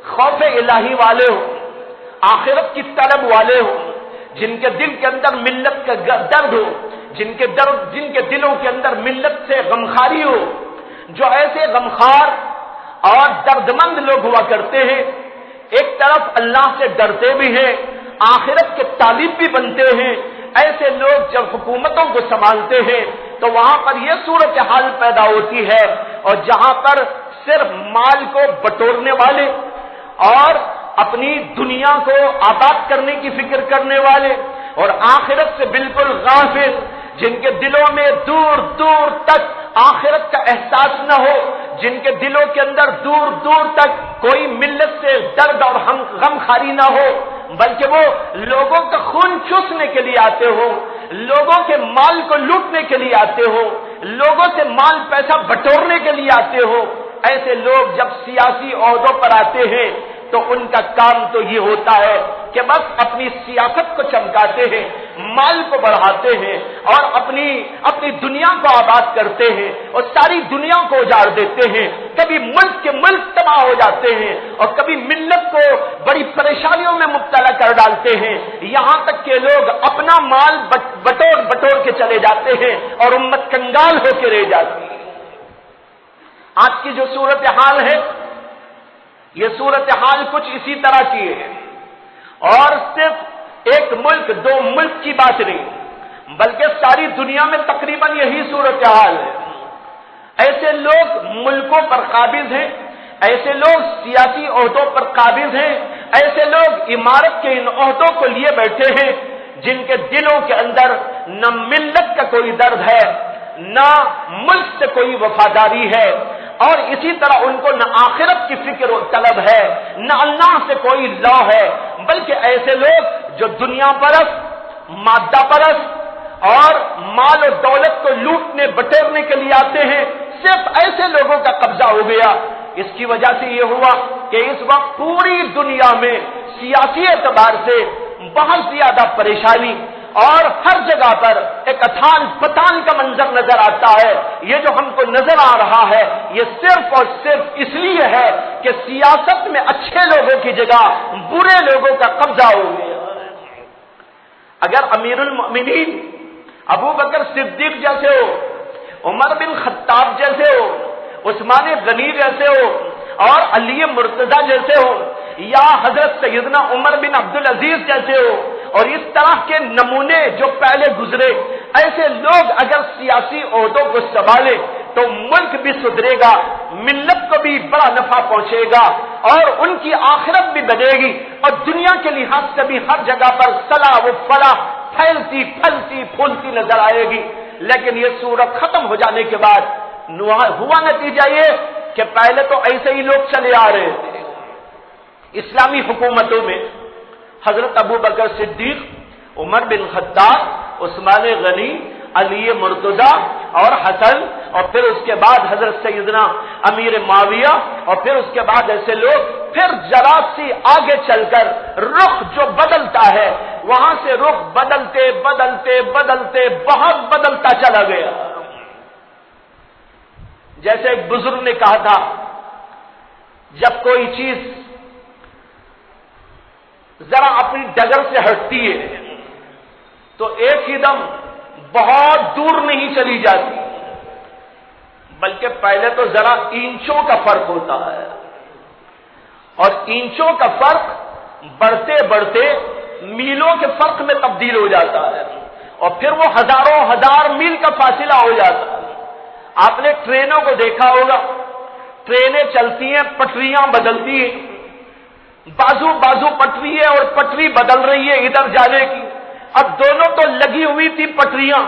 خوف الہی والے ہوں، آخرت کی طلب والے ہوں، جن کے دل کے اندر ملت کا درد ہو، جن کے دلوں کے اندر ملت سے غمخاری ہو، جو ایسے غمخار اور دردمند لوگ ہوا کرتے ہیں، ایک طرف اللہ سے ڈرتے بھی ہیں، آخرت کے طالب بھی بنتے ہیں، ایسے لوگ جب حکومتوں کو سنبھالتے ہیں تو وہاں پر یہ صورتحال پیدا ہوتی ہے، اور جہاں پر صرف مال کو بٹورنے والے اور اپنی دنیا کو آباد کرنے کی فکر کرنے والے اور آخرت سے بالکل غافل، جن کے دلوں میں دور دور تک آخرت کا احساس نہ ہو، جن کے دلوں کے اندر دور دور تک کوئی ملت سے درد اور غمخاری نہ ہو، بلکہ وہ لوگوں کا خون چوسنے کے لیے آتے ہو، لوگوں کے مال کو لوٹنے کے لیے آتے ہو، لوگوں سے مال پیسہ بٹورنے کے لیے آتے ہو، ایسے لوگ جب سیاسی عہدوں پر آتے ہیں تو ان کا کام تو یہ ہوتا ہے کہ بس اپنی سیاست کو چمکاتے ہیں، مال کو بڑھاتے ہیں اور اپنی دنیا کو آباد کرتے ہیں اور ساری دنیا کو اجاڑ دیتے ہیں، کبھی ملک کے ملک تباہ ہو جاتے ہیں اور کبھی ملت کو بڑی پریشانیوں میں مبتلا کر ڈالتے ہیں، یہاں تک کہ لوگ اپنا مال بٹور کے چلے جاتے ہیں اور امت کنگال ہو کے رہ جاتی ہے۔ آج کی جو صورتحال ہے یہ صورتحال کچھ اسی طرح کی ہے، اور صرف ایک ملک دو ملک کی بات نہیں بلکہ ساری دنیا میں تقریباً یہی صورتحال ہے۔ ایسے لوگ ملکوں پر قابض ہیں، ایسے لوگ سیاسی عہدوں پر قابض ہیں، ایسے لوگ عمارت کے ان عہدوں کو لیے بیٹھے ہیں جن کے دلوں کے اندر نہ ملت کا کوئی درد ہے، نہ ملک سے کوئی وفاداری ہے، اور اسی طرح ان کو نہ آخرت کی فکر و طلب ہے، نہ اللہ سے کوئی لا ہے، بلکہ ایسے لوگ جو دنیا پرست، مادہ پرست اور مال و دولت کو لوٹنے بٹورنے کے لیے آتے ہیں، صرف ایسے لوگوں کا قبضہ ہو گیا۔ اس کی وجہ سے یہ ہوا کہ اس وقت پوری دنیا میں سیاسی اعتبار سے بہت زیادہ پریشانی اور ہر جگہ پر ایک اتھان پتان کا منظر نظر آتا ہے. یہ جو ہم کو نظر آ رہا ہے یہ صرف اور صرف اس لیے ہے کہ سیاست میں اچھے لوگوں کی جگہ برے لوگوں کا قبضہ ہو گیا. اگر امیر المؤمنین ابو بکر صدیق جیسے ہو، عمر بن خطاب جیسے ہو، عثمان غنی جیسے ہو اور علی مرتضی جیسے ہو، یا حضرت سیدنا عمر بن عبدالعزیز جیسے ہو، اور اس طرح کے نمونے جو پہلے گزرے، ایسے لوگ اگر سیاسی عہدوں کو سنبھالے تو ملک بھی سدھرے گا، ملت کو بھی بڑا نفع پہنچے گا اور ان کی آخرت بھی بنے گی، اور دنیا کے لحاظ سے بھی ہر جگہ پر صلاح و فلاح پھیلتی پھلتی پھولتی نظر آئے گی. لیکن یہ صورت ختم ہو جانے کے بعد ہوا نتیجہ یہ کہ پہلے تو ایسے ہی لوگ چلے آ رہے تھے. اسلامی حکومتوں میں حضرت ابو بکر صدیق، عمر بن خطاب، عثمان غنی، علی مرتضی اور حسن، اور پھر اس کے بعد حضرت سیدنا امیر معاویہ، اور پھر اس کے بعد ایسے لوگ، پھر ذرا سی آگے چل کر رخ جو بدلتا ہے وہاں سے رخ بدلتے بدلتے بدلتے بہت بدلتا چلا گیا. جیسے ایک بزرگ نے کہا تھا، جب کوئی چیز ذرا اپنی ڈگر سے ہٹتی ہے تو ایک ہی دم بہت دور نہیں چلی جاتی، بلکہ پہلے تو ذرا انچوں کا فرق ہوتا ہے، اور انچوں کا فرق بڑھتے بڑھتے میلوں کے فرق میں تبدیل ہو جاتا ہے، اور پھر وہ ہزاروں ہزار میل کا فاصلہ ہو جاتا ہے. آپ نے ٹرینوں کو دیکھا ہوگا، ٹرینیں چلتی ہیں، پٹریاں بدلتی ہیں، بازو بازو پٹری ہے اور پٹری بدل رہی ہے ادھر جانے کی. اب دونوں تو لگی ہوئی تھی پٹریاں،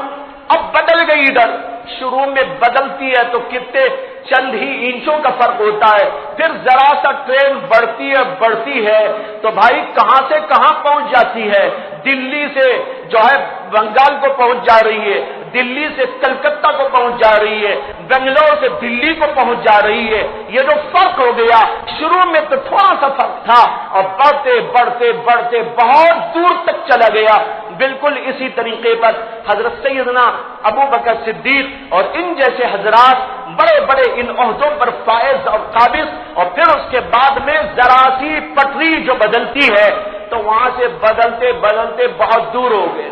اب بدل گئی ادھر. شروع میں بدلتی ہے تو کتنے چند ہی انچوں کا فرق ہوتا ہے، پھر ذرا سا ٹرین بڑھتی ہے تو بھائی کہاں سے کہاں پہنچ جاتی ہے. دلی سے جو ہے بنگال کو پہنچ جا رہی ہے، دلی سے کلکتہ کو پہنچ جا رہی ہے، بنگلور سے دلی کو پہنچ جا رہی ہے. یہ جو فرق ہو گیا، شروع میں تو تھوڑا سا فرق تھا اور بڑھتے بڑھتے بڑھتے بہت دور تک چلا گیا. بالکل اسی طریقے پر حضرت سیدنا ابو بکر صدیق اور ان جیسے حضرات بڑے بڑے ان عہدوں پر فائز اور قابض، اور پھر اس کے بعد میں ذرا سی پٹری جو بدلتی ہے تو وہاں سے بدلتے بدلتے بہت دور ہو گئے.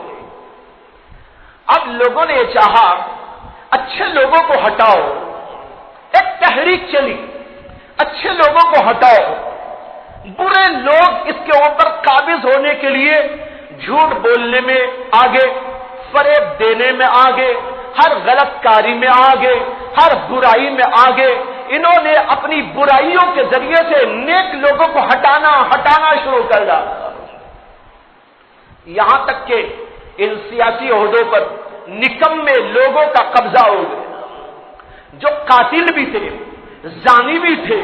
اب لوگوں نے یہ چاہا اچھے لوگوں کو ہٹاؤ، ایک تحریک چلی، اچھے لوگوں کو ہٹاؤ. برے لوگ اس کے اوپر قابض ہونے کے لیے جھوٹ بولنے میں آگے، فریب دینے میں آگے، ہر غلط کاری میں آگے، ہر برائی میں آگے. انہوں نے اپنی برائیوں کے ذریعے سے نیک لوگوں کو ہٹانا شروع کر دیا. یہاں تک کہ ان سیاسی عہدوں پر نکمے لوگوں کا قبضہ ہو گیا، جو قاتل بھی تھے، زانی بھی تھے،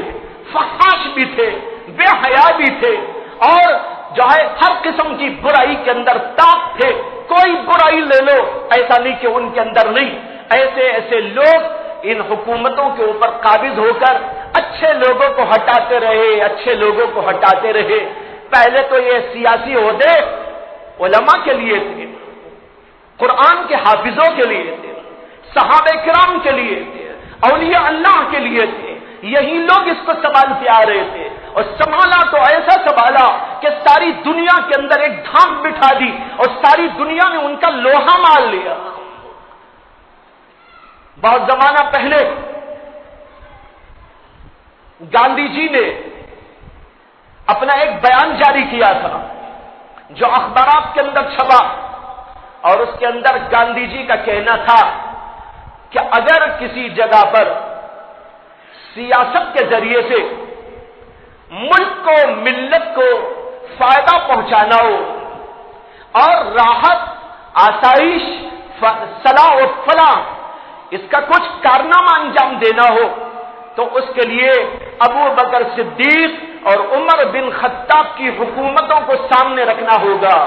فحاش بھی تھے، بے حیا بھی تھے، اور جو ہے ہر قسم کی برائی کے اندر طاق تھے. کوئی برائی لے لو، ایسا نہیں کہ ان کے اندر نہیں. ایسے لوگ ان حکومتوں کے اوپر قابض ہو کر اچھے لوگوں کو ہٹاتے رہے، اچھے لوگوں کو ہٹاتے رہے. پہلے تو یہ سیاسی عہدے علماء کے لیے تھے، قرآن کے حافظوں کے لیے تھے، صحابہ کرام کے لیے تھے، اولیاء اللہ کے لیے تھے. یہی لوگ اس کو سنبھالتے آ رہے تھے، اور سنبھالا تو ایسا سنبھالا کہ ساری دنیا کے اندر ایک دھاک بٹھا دی اور ساری دنیا نے ان کا لوہا مال لیا. بہت زمانہ پہلے گاندھی جی نے اپنا ایک بیان جاری کیا تھا جو اخبارات کے اندر چھپا، اور اس کے اندر گاندھی جی کا کہنا تھا کہ اگر کسی جگہ پر سیاست کے ذریعے سے ملک کو، ملت کو فائدہ پہنچانا ہو اور راحت، آسائش، صلاح و فلاح اس کا کچھ کارنامہ انجام دینا ہو تو اس کے لیے ابو بکر صدیق اور عمر بن خطاب کی حکومتوں کو سامنے رکھنا ہوگا.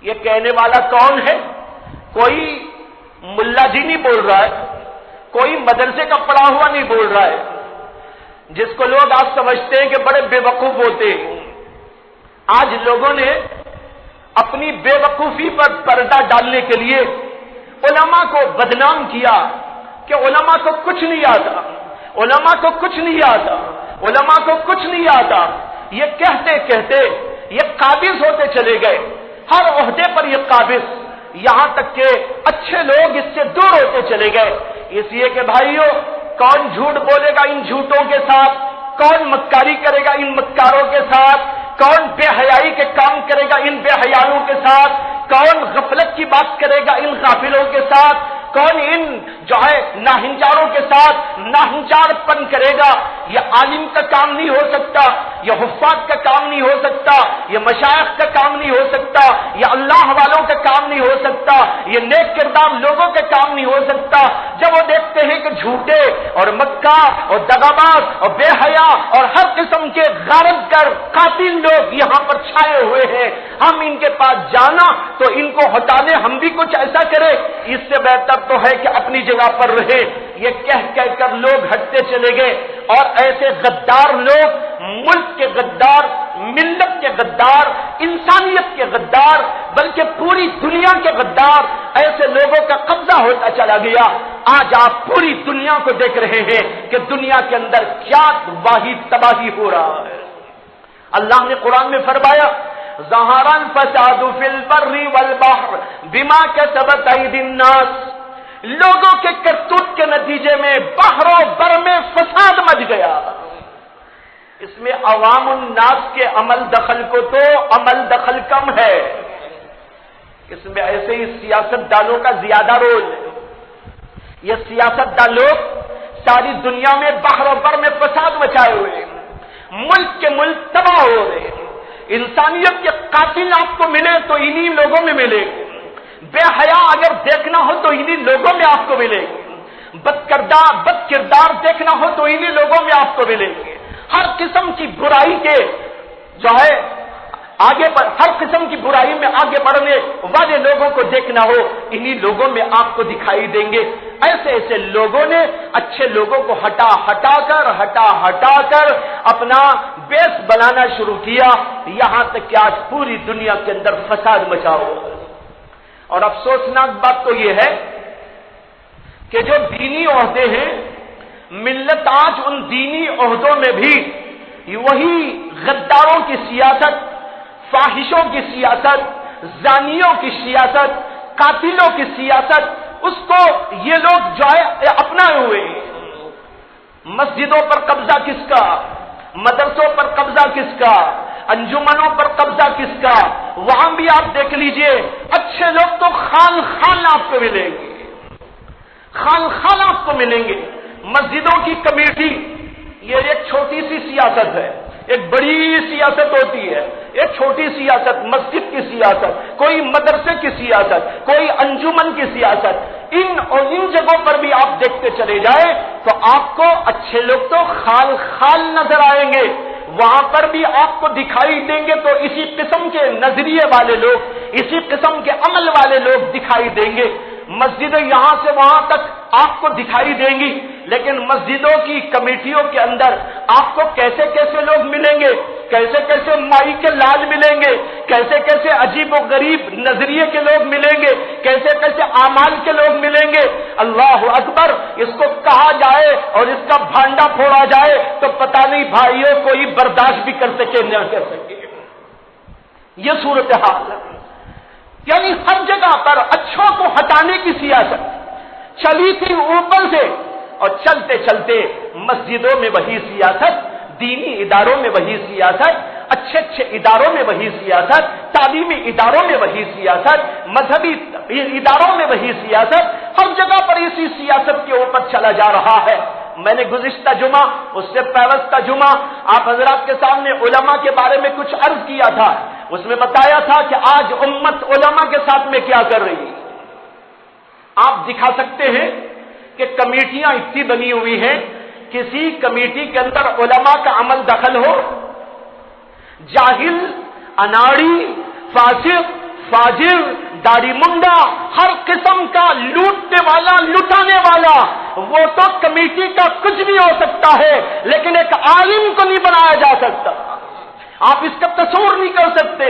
یہ کہنے والا کون ہے؟ کوئی ملا جی نہیں بول رہا ہے، کوئی مدرسے کا پڑھا ہوا نہیں بول رہا ہے، جس کو لوگ آج سمجھتے ہیں کہ بڑے بے وقوف ہوتے ہیں. آج لوگوں نے اپنی بے وقوفی پر پردہ ڈالنے کے لیے علماء کو بدنام کیا کہ علماء کو کچھ نہیں آتا، علماء کو کچھ نہیں آتا، علماء کو کچھ نہیں آتا. یہ کہتے کہتے یہ قابض ہوتے چلے گئے، ہر عہدے پر یہ قابض، یہاں تک کہ اچھے لوگ اس سے دور ہوتے چلے گئے. اس لیے کہ بھائیو، کون جھوٹ بولے گا ان جھوٹوں کے ساتھ، کون مکاری کرے گا ان مکاروں کے ساتھ، کون بے حیائی کے کام کرے گا ان بے حیاؤں کے ساتھ، کون غفلت کی بات کرے گا ان غافلوں کے ساتھ، کون ان جو ہے ناہنجاروں کے ساتھ ناہنجار پن کرے گا. یہ عالم کا کام نہیں ہو سکتا، یہ حفاظ کا کام نہیں ہو سکتا، یہ مشائخ کا کام نہیں ہو سکتا، یہ اللہ والوں کا کام نہیں ہو سکتا، یہ نیک کردار لوگوں کا کام نہیں ہو سکتا. جب وہ دیکھتے ہیں کہ جھوٹے اور مکار اور دغاباز اور بے حیا اور ہر قسم کے غارت گر قاتل لوگ یہاں پر چھائے ہوئے ہیں، ہم ان کے پاس جانا تو ان کو ہٹا دیں، ہم بھی کچھ ایسا کرے، اس سے بہتر تو ہے کہ اپنی جگہ پر رہے. یہ کہہ کر لوگ ہٹتے چلے گئے، اور ایسے غدار لوگ، ملک کے غدار، ملت کے غدار، انسانیت کے غدار، بلکہ پوری دنیا کے غدار، ایسے لوگوں کا قبضہ ہوتا چلا گیا. آج آپ پوری دنیا کو دیکھ رہے ہیں کہ دنیا کے اندر کیا واحد تباہی ہو رہا ہے. اللہ نے قرآن میں فرمایا ظہر الفساد فی البر والبحر بما کسبت ایدی الناس، لوگوں کے کرتوت کے نتیجے میں بحر و بر میں فساد مچ گیا. اس میں عوام الناس کے عمل دخل کو تو عمل دخل کم ہے، اس میں ایسے ہی سیاست دانوں کا زیادہ رول ہے. یہ سیاست دان لوگ ساری دنیا میں بحر و بر میں فساد مچائے ہوئے ہیں، ملک کے ملک تباہ ہو رہے ہیں. انسانیت کے قاتل آپ کو ملے تو انہی لوگوں میں ملے گے، بے حیا اگر دیکھنا ہو تو انہی لوگوں میں آپ کو ملے گی، بد کردار دیکھنا ہو تو انہی لوگوں میں آپ کو ملے گی. ہر قسم کی برائی کے جو ہے ہر قسم کی برائی میں آگے بڑھنے والے لوگوں کو دیکھنا ہو، انہی لوگوں میں آپ کو دکھائی دیں گے. ایسے ایسے لوگوں نے اچھے لوگوں کو ہٹا کر اپنا بیس بنانا شروع کیا، یہاں تک کہ آج پوری دنیا کے اندر فساد مچا ہو. اور افسوسناک بات تو یہ ہے کہ جو دینی عہدے ہیں، ملت آج ان دینی عہدوں میں بھی وہی غداروں کی سیاست، فاحشوں کی سیاست، زانیوں کی سیاست، قاتلوں کی سیاست، اس کو یہ لوگ جو ہے اپنائے ہوئے ہیں. مسجدوں پر قبضہ کس کا، مدرسوں پر قبضہ کس کا، انجمنوں پر قبضہ کس کا، وہاں بھی آپ دیکھ لیجئے اچھے لوگ تو خان آپ کو ملیں گے، خان آپ کو ملیں گے. مسجدوں کی کمیٹی یہ ایک چھوٹی سی سیاست ہے، ایک بڑی سیاست ہوتی ہے. ایک چھوٹی سیاست مسجد کی سیاست، کوئی مدرسے کی سیاست، کوئی انجمن کی سیاست، ان جگہوں پر بھی آپ دیکھتے چلے جائیں تو آپ کو اچھے لوگ تو خال نظر آئیں گے. وہاں پر بھی آپ کو دکھائی دیں گے تو اسی قسم کے نظریے والے لوگ، اسی قسم کے عمل والے لوگ دکھائی دیں گے. مسجدیں یہاں سے وہاں تک آپ کو دکھائی دیں گی، لیکن مسجدوں کی کمیٹیوں کے اندر آپ کو کیسے کیسے لوگ ملیں گے، کیسے کیسے مائی کے لال ملیں گے، کیسے کیسے عجیب و غریب نظریے کے لوگ ملیں گے، کیسے کیسے اعمال کے لوگ ملیں گے. اللہ اکبر، اس کو کہا جائے اور اس کا بھانڈا پھوڑا جائے تو پتہ نہیں بھائیوں کوئی برداشت بھی کر سکے نہ کر سکے. یہ صورتحال ہے. یعنی ہر جگہ پر اچھوں کو ہٹانے کی سیاست چلی تھی اوپر سے، اور چلتے چلتے مسجدوں میں وہی سیاست، دینی اداروں میں وہی سیاست، اچھے اداروں میں وہی سیاست، تعلیمی اداروں میں وہی سیاست، مذہبی اداروں میں وہی سیاست، ہر جگہ پر اسی سیاست کے اوپر چلا جا رہا ہے. میں نے گزشتہ جمعہ، اس سے پیوستہ جمعہ آپ حضرات کے سامنے علماء کے بارے میں کچھ عرض کیا تھا. اس میں بتایا تھا کہ آج امت علماء کے ساتھ میں کیا کر رہی ہے. آپ دکھا سکتے ہیں کہ کمیٹیاں اتنی بنی ہوئی ہیں، کسی کمیٹی کے اندر علماء کا عمل دخل ہو، جاہل، اناڑی، فاسق، فاجر، داڑھی منڈا، ہر قسم کا لوٹنے والا، لٹانے والا، وہ تو کمیٹی کا کچھ بھی ہو سکتا ہے لیکن ایک عالم کو نہیں بنایا جا سکتا. آپ اس کا تصور نہیں کر سکتے.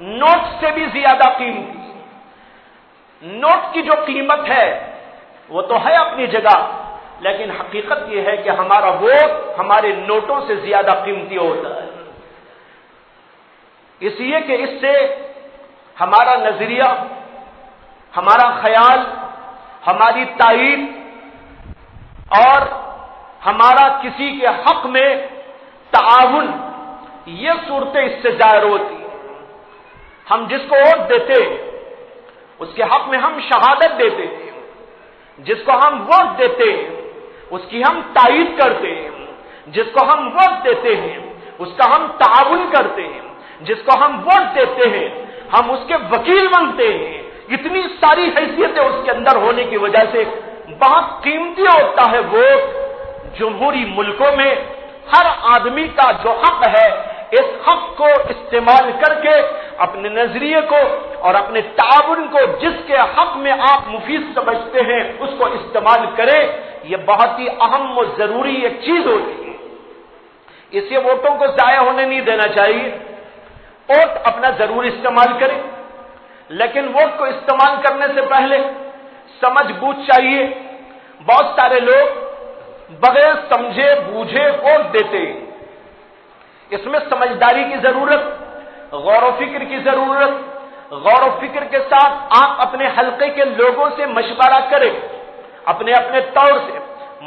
نوٹ سے بھی زیادہ قیمتی. نوٹ کی جو قیمت ہے وہ تو ہے اپنی جگہ، لیکن حقیقت یہ ہے کہ ہمارا ووٹ ہمارے نوٹوں سے زیادہ قیمتی ہوتا ہے. اس لیے کہ اس سے ہمارا نظریہ، ہمارا خیال، ہماری تائید اور ہمارا کسی کے حق میں تعاون، یہ صورتیں اس سے ظاہر ہوتی ہیں. ہم جس کو ووٹ دیتے اس کے حق میں ہم شہادت دیتے ہیں، جس کو ہم ووٹ دیتے ہیں اس کی ہم تائید کرتے ہیں، جس کو ہم ووٹ دیتے ہیں اس کا ہم تعاون کرتے ہیں، جس کو ہم ووٹ دیتے ہیں ہم اس کے وکیل بنتے ہیں. اتنی ساری حیثیتیں اس کے اندر ہونے کی وجہ سے بہت قیمتی ہوتا ہے ووٹ. جمہوری ملکوں میں ہر آدمی کا جو حق ہے اس حق کو استعمال کر کے اپنے نظریے کو اور اپنے تعاون کو جس کے حق میں آپ مفید سمجھتے ہیں اس کو استعمال کرے. یہ بہت ہی اہم و ضروری ایک چیز ہوتی ہے. اس لیے ووٹوں کو ضائع ہونے نہیں دینا چاہیے. ووٹ اپنا ضرور استعمال کرے، لیکن ووٹ کو استعمال کرنے سے پہلے سمجھ بوجھ چاہیے. بہت سارے لوگ بغیر سمجھے بوجھے ووٹ دیتے ہیں. اس میں سمجھداری کی ضرورت، غور و فکر کی ضرورت. غور و فکر کے ساتھ آپ اپنے حلقے کے لوگوں سے مشورہ کریں، اپنے اپنے طور سے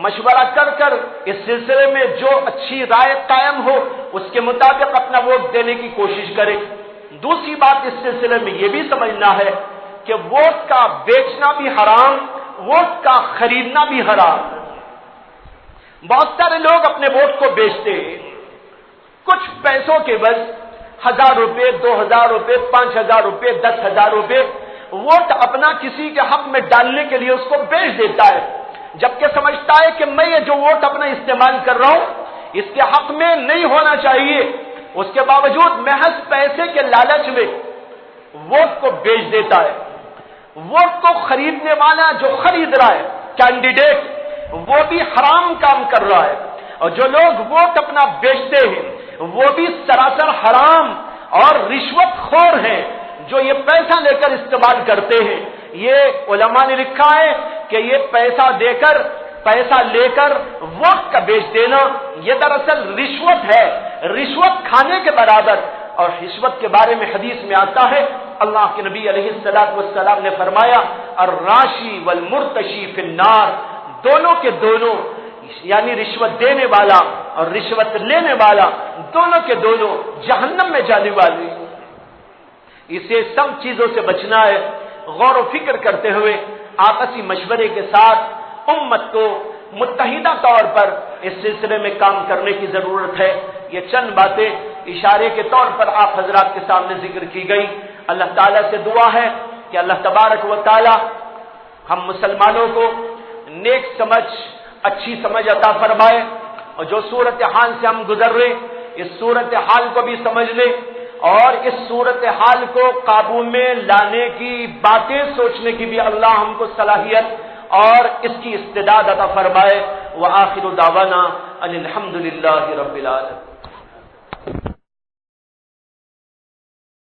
مشورہ کر کر اس سلسلے میں جو اچھی رائے قائم ہو اس کے مطابق اپنا ووٹ دینے کی کوشش کریں. دوسری بات اس سلسلے میں یہ بھی سمجھنا ہے کہ ووٹ کا بیچنا بھی حرام، ووٹ کا خریدنا بھی حرام. بہت سارے لوگ اپنے ووٹ کو بیچتے ہیں کچھ پیسوں کے بس، 1000 روپے، 2000 روپے، 5000 روپے، 10,000 روپے ووٹ اپنا کسی کے حق میں ڈالنے کے لیے اس کو بیچ دیتا ہے، جبکہ سمجھتا ہے کہ میں یہ جو ووٹ اپنا استعمال کر رہا ہوں اس کے حق میں نہیں ہونا چاہیے. اس کے باوجود محض پیسے کے لالچ میں ووٹ کو بیچ دیتا ہے. ووٹ کو خریدنے والا جو خرید رہا ہے کینڈیڈیٹ، وہ بھی حرام کام کر رہا ہے، اور جو لوگ ووٹ اپنا بیچتے ہیں وہ بھی سراسر حرام اور رشوت خور ہیں جو یہ پیسہ لے کر استعمال کرتے ہیں. یہ علماء نے لکھا ہے کہ یہ پیسہ لے کر ووٹ کا بیچ دینا یہ دراصل رشوت ہے، رشوت کھانے کے برابر. اور رشوت کے بارے میں حدیث میں آتا ہے، اللہ کے نبی علیہ الصلوۃ والسلام نے فرمایا الراشی والمرتشی فی النار، دونوں کے دونوں یعنی رشوت دینے والا اور رشوت لینے والا دونوں کے دونوں جہنم میں جانے والے. اسے سب چیزوں سے بچنا ہے. غور و فکر کرتے ہوئے آپسی مشورے کے ساتھ امت کو متحدہ طور پر اس سلسلے میں کام کرنے کی ضرورت ہے. یہ چند باتیں اشارے کے طور پر آپ حضرات کے سامنے ذکر کی گئی. اللہ تعالیٰ سے دعا ہے کہ اللہ تبارک و تعالیٰ ہم مسلمانوں کو نیک سمجھ، اچھی سمجھ عطا فرمائے، اور جو صورتحال سے ہم گزر رہے اس صورتحال کو بھی سمجھ لے اور اس صورتحال کو قابو میں لانے کی باتیں سوچنے کی بھی اللہ ہم کو صلاحیت اور اس کی استعداد عطا فرمائے. وآخر دعوانا ان الحمد للہ رب العالمین.